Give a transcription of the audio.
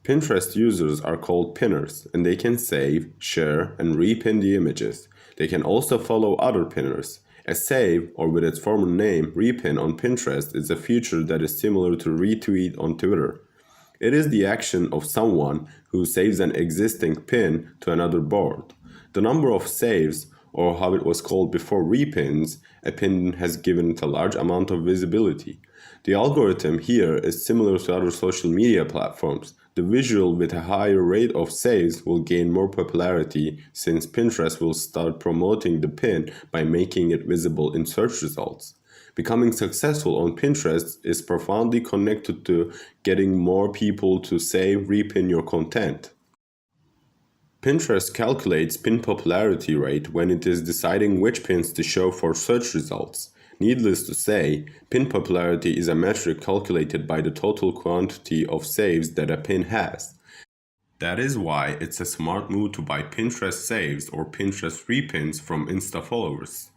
Pinterest users are called pinners, and they can save, share, and repin the images. They can also follow other pinners. A save, or with its former name, repin on Pinterest is a feature that is similar to retweet on Twitter. It is the action of someone who saves an existing pin to another board. The number of saves, or how it was called before repins, a pin has given it a large amount of visibility. The algorithm here is similar to other social media platforms. The visual with a higher rate of saves will gain more popularity since Pinterest will start promoting the pin by making it visible in search results. Becoming successful on Pinterest is profoundly connected to getting more people to save, repin your content. Pinterest calculates pin popularity rate when it is deciding which pins to show for search results. Needless to say, pin popularity is a metric calculated by the total quantity of saves that a pin has. That is why it's a smart move to buy Pinterest saves or Pinterest repins from Insta followers.